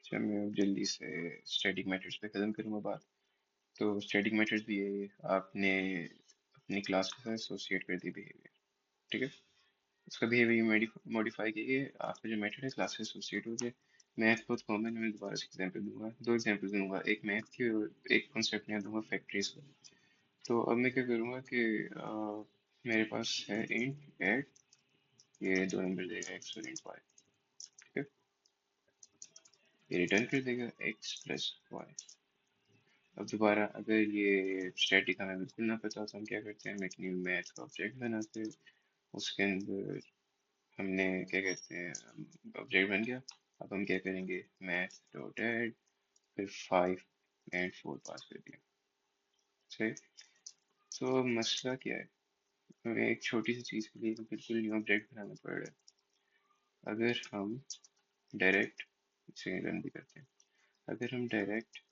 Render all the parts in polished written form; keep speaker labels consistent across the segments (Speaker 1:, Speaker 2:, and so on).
Speaker 1: अच्छा, मैं अब जल्दी से स्टैटिक मेथड्स पे ख़त्म करूँगा बात। तो स्टैटिक मेथड्स भी ये आपने अपनी क्लास के साथ एसोसिएट कर दी बिहेवियर, ठीक है। उसका बिहेवियर मॉडिफाई करके आपका जो मेथड है क्लास से एसोसिएट हो जाए। मैथ बहुत कॉमन है, मैं दोबारा से एग्जांपल दूंगा, दो एग्जांपल दूंगा, एक मैथ की और एक कॉन्सेप्ट यहाँ दूंगा फैक्ट्रीज का। तो अब मैं क्या करूँगा कि मेरे पास है इंट ऐड, ये दो नंबर देगा एक्स और इंट वाई, ठीक है। ये रिटर्न कर देगा एक्स प्लस वाई। अब दोबारा अगर ये स्टैटिक हमें बिल्कुल ना पता तो हम क्या करते हैं, हम एक न्यू मैथ का ऑब्जेक्ट बनाते हैं। उसके अंदर हमने क्या कहते हैं, ऑब्जेक्ट बन गया। अब हम क्या करेंगे, मैथ डॉट ऐड, फिर 5 और 4 पास कर दिया, सही। तो अब मसला क्या है, हमें एक छोटी सी चीज़ के लिए बिल्कुल न्यू ऑब्जेक्ट बनाना पड़ रहा है। अगर हम डायरेक्ट इसे रन भी करते हैं, अगर हम डायरेक्ट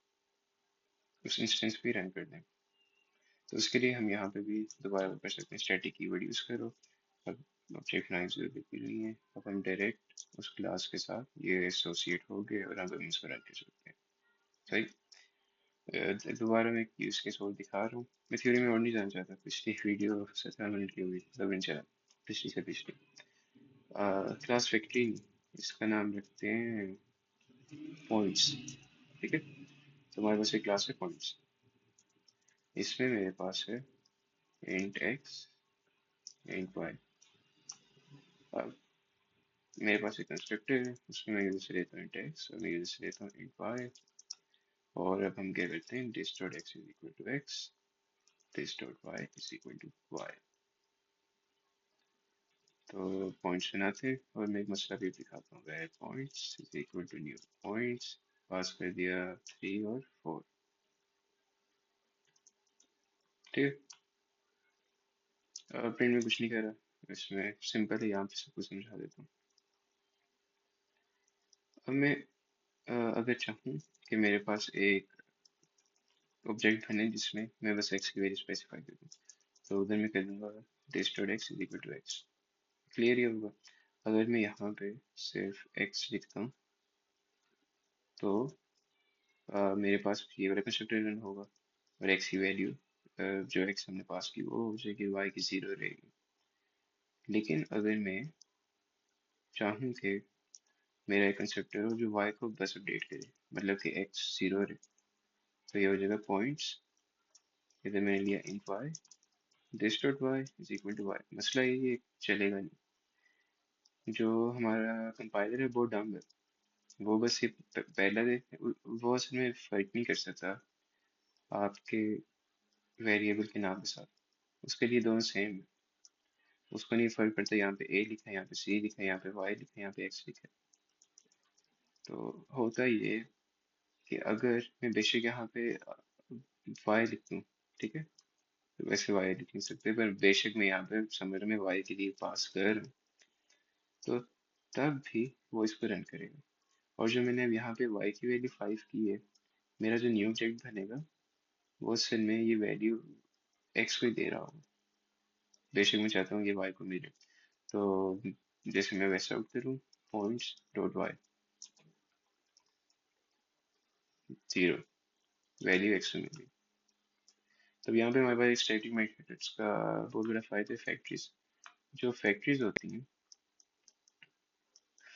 Speaker 1: उस इंस्टेंस पे रन कर दें, तो उसके लिए हम यहाँ पे भी दोबारा कर सकते हैं, स्टैटिक कीवर्ड यूज़ करो। अब ऑब्जेक्ट बनाने की जरूरत बिल्कुल नहीं है, अब हम डायरेक्ट उस क्लास के साथ ये एसोसिएट हो गए और अब हम इसको रन कर सकते हैं, सही। दोबारा मैं एक यूज़ केस और दिखा रहा हूँ। मैं थ्योरी में और नहीं जाना चाहता, पिछली वीडियो 17 मिनट की होगी, 7 मिनट चला, पिछली से पिछली। क्लास फैक्ट्री, इसका नाम रखते हैं पॉइंट्स, ठीक है। तो हमारे पास एक क्लास है पॉइंट्स, इसमें मेरे पास है इंट एक्स, इंट वाई। अब मेरे पास एक कंस्ट्रक्टर है, उसमें मैं यूजर से लेता हूँ इंट एक्स और मैं यूजर से लेता हूँ इंट वाई। और अब हम क्या करते हैं, this dot X is equal to X, this dot Y is equal to Y. तो पॉइंट्स बनाते हैं और मैं एक मसला भी दिखाता हूँ, where points is equal to new points, pass कर दिया 3 और 4, ठीक है। प्रिंट में कुछ नहीं कर रहा, इसमें सिंपल है, यहाँ पे सब कुछ समझा देता हूँ। अब मैं अगर चाहूँ कि मेरे पास एक ऑब्जेक्ट बने जिसमें मैं बस एक्स की वैल्यू स्पेसिफाई कर दूँ, तो उधर मैं कर दूंगा this dot X is equal to X, clear ही होगा। अगर मैं यहाँ पे सिर्फ एक्स लिखता हूँ तो मेरे पास ये वाला कंस्ट्रक्टर रन होगा और एक्स की वैल्यू जो एक्स हमने पास की वो हो जाएगी, वाई की 0 रहेगी। लेकिन अगर मैं चाहूँ कि मेरा एक कंस्ट्रक्टर हो जो वाई को बस अपडेट करे, मतलब कि एक्स 0 रहे, तो ये हो जाएगा पॉइंट्स, इधर मैंने लिया int y, this dot Y is equal to y. मसला ये चलेगा नहीं, जो हमारा कंपाइलर है वो डम्ब है, वो बस ये पहला दे, वो असल में फर्क नहीं कर सकता आपके वेरिएबल के नाम के साथ, उसके लिए दोनों सेम है। उसको नहीं फर्क पड़ता यहाँ पे ए लिखा है, यहाँ पे सी लिखा है, यहाँ पे वाई लिखा है, यहाँ पे एक्स लिखा है। तो होता ये कि अगर मैं बेशक यहाँ पे वाई लिख दूँ, ठीक है, तो वैसे वाई लिख नहीं सकते, पर बेशक मैं यहाँ पे समर में वाई के लिए पास कर रहा हूँ, तो तब भी वो इसको रन करेगा। और जो मैंने अब यहाँ पे y की वैल्यू 5 की है, मेरा जो न्यू ऑब्जेक्ट बनेगा वो असल में ये वैल्यू x को ही दे रहा होगा, बेशक मैं चाहता हूँ ये y को मिले। तो जैसे मैं वैसा आउट करूँ, points dot y 0, value x को मिली। तब यहाँ पे हमारे पास एक स्टैटिक मेथड्स का बहुत बड़ा फायदा है, फैक्ट्रीज। जो फैक्ट्रीज होती हैं,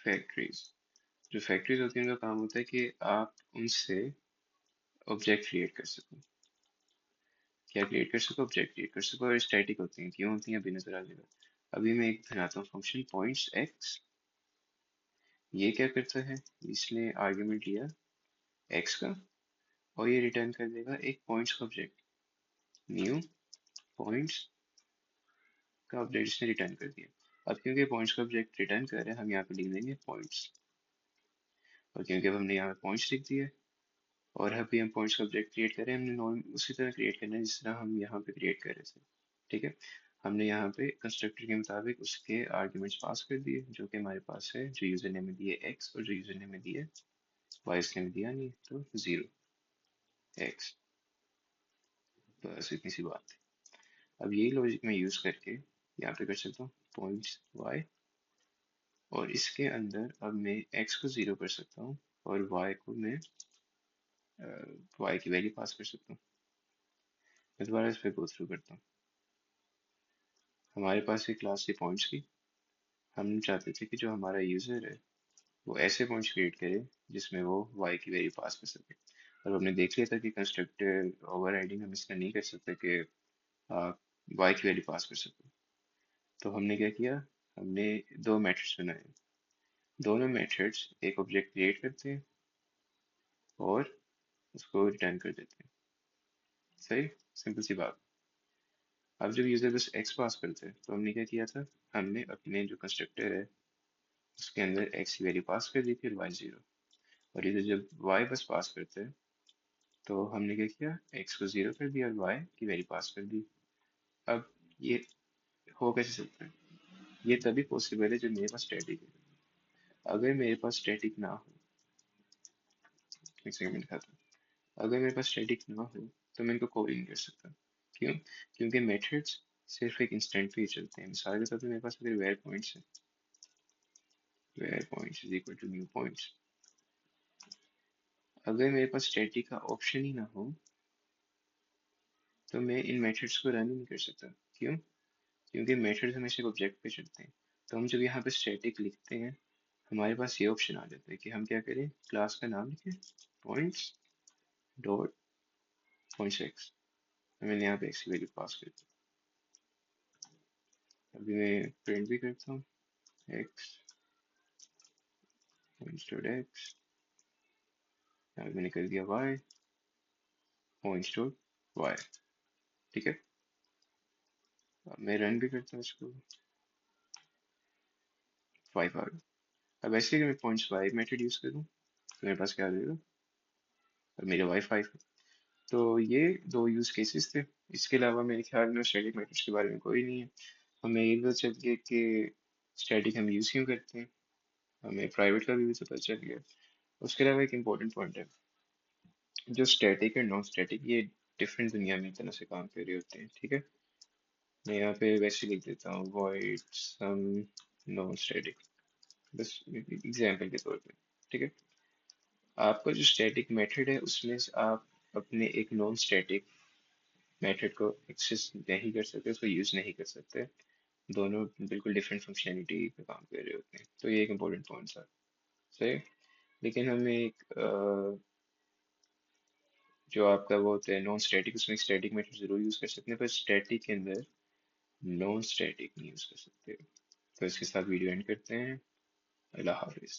Speaker 1: फैक्ट्रीज जो फैक्ट्रीज होती हैं, उनका काम होता है कि आप उनसे ऑब्जेक्ट क्रिएट कर सको। क्या क्रिएट कर सको, ऑब्जेक्ट क्रिएट कर सको। और स्टैटिक होती हैं, क्यों होती हैं अभी नजर आ जाएगा। अभी मैं एक बनाता हूँ फंक्शन पॉइंट्स एक्स, ये क्या करता है, इसने आर्ग्यूमेंट लिया एक्स का और ये रिटर्न कर देगा एक पॉइंट्स का ऑब्जेक्ट, न्यू पॉइंट्स का ऑब्जेक्ट इसने रिटर्न कर दिया। अब क्योंकि पॉइंट्स का ऑब्जेक्ट रिटर्न कर रहे हैं, हम यहाँ पे लिख देंगे पॉइंट्स। और क्योंकि अब हमने यहाँ पे पॉइंट्स लिख दिया और अभी हम पॉइंट्स का ऑब्जेक्ट क्रिएट कर रहे हैं, हमने नॉर्म उसी तरह क्रिएट करना है जिस तरह हम यहाँ पे क्रिएट कर रहे थे, ठीक है। हमने यहाँ पे कंस्ट्रक्टर के मुताबिक उसके आर्ग्यूमेंट्स पास कर दिए, जो कि हमारे पास है, जो यूजर ने हमें दिए एक्स और जो यूजर ने हमें दिए वाई, इसने हमें दिया नहीं, तो 0 एक्स, बस इतनी सी बात है। अब यही लॉजिक मैं यूज करके यहाँ पे कर सकता हूँ पॉइंट्स वाई, और इसके अंदर अब मैं एक्स को 0 कर सकता हूँ और y को मैं y की वैल्यू पास कर सकता हूँ। मैं दोबारा इस पे गो थ्रू करता हूँ। हमारे पास एक क्लास थी पॉइंट्स की। हम चाहते थे कि जो हमारा यूजर है वो ऐसे पॉइंट्स क्रिएट करे जिसमें वो y की वैल्यू पास कर सके। और हमने देख लिया था कि कंस्ट्रक्टर ओवरराइडिंग हम इसलिए नहीं कर सकते कि आप y की वैल्यू पास कर सको। तो हमने क्या किया, हमने दो मेथड्स बनाए। दोनों मेथड्स एक ऑब्जेक्ट क्रिएट करते हैं और उसको रिटर्न कर देते हैं। सही, सिंपल सी बात। अब जब यूजर बस x पास करते हैं तो हमने क्या किया था, हमने अपने जो कंस्ट्रक्टर है उसके अंदर x की वैल्यू पास कर दी फिर y जीरो। और यूजर जब y बस पास करते हैं तो हमने क्या किया, x को जीरो कर दिया और y की वैल्यू पास कर दी। अब ये हो कैसे सकता है, ये तभी पॉसिबल है जब मेरे पास स्टैटिक है। अगर मेरे पास स्टैटिक ना हो, एक सेकंड में दिखाता हूँ। अगर मेरे पास स्टैटिक ना हो तो मैं इनको कॉल नहीं कर सकता। क्यों? क्योंकि मेथड्स सिर्फ एक इंस्टेंट पे ही चलते हैं। मिसाल के तौर पे मेरे पास अगर वेयर पॉइंट्स है, where points is equal to new points. अगर मेरे पास स्टैटिक का ऑप्शन ही ना हो तो मैं इन मेथड्स को रन ही नहीं कर सकता। क्यों? क्योंकि मेथड्स हमेशा एक ऑब्जेक्ट पे चलते हैं। तो हम जब यहाँ पे स्टैटिक लिखते हैं हमारे पास ये ऑप्शन आ जाता है कि हम क्या करें, क्लास का नाम लिखें पॉइंट्स डॉट पॉइंट्स एक्स। मैंने यहाँ पे एक्स की वैल्यू पास कर दी। अभी मैं प्रिंट भी करता हूँ, एक्स पॉइंट्स डॉट एक्स। यहाँ पे मैंने कर दिया वाई पॉइंट्स डॉट वाई। ठीक है, अब मैं रन भी करता हूँ इसको, 5 आ गया। अब ऐसे अगर मैं पॉइंट्स वाई मेथड यूज करूँ तो मेरे पास क्या आ जाएगा, और मेरे वाई 5 है। तो ये दो यूज केसेस थे। इसके अलावा मेरे ख्याल में स्टैटिक मेथड्स के बारे में कोई नहीं है। हमें ये भी पता चल गया कि स्टैटिक हम यूज क्यों करते हैं, हमें प्राइवेट का भी पता चल गया। उसके अलावा एक इम्पोर्टेंट पॉइंट है, जो स्टैटिक और नॉन स्टैटिक ये डिफरेंट दुनिया में एक तरह से काम कर रहे होते हैं। ठीक है, मैं यहाँ पे वैसे लिख देता हूँ void सम नॉन स्टैटिक, बस एग्जाम्पल के तौर पे। ठीक है, आपका जो स्टैटिक मेथड है उसमें से आप अपने एक नॉन स्टैटिक मेथड को एक्सेस नहीं कर सकते, उसको यूज नहीं कर सकते। दोनों बिल्कुल डिफरेंट फंक्शनैलिटी पे काम कर रहे होते हैं। तो ये एक इम्पोर्टेंट पॉइंट था। सही। लेकिन हमें एक जो आपका वो होता है नॉन स्टैटिक, उसमें स्टैटिक मेथड जरूर यूज कर सकते हैं पर स्टैटिक के अंदर नॉन स्टैटिक नहीं यूज कर सकते। तो इसके साथ वीडियो एंड करते हैं। अल्लाह हाफिज।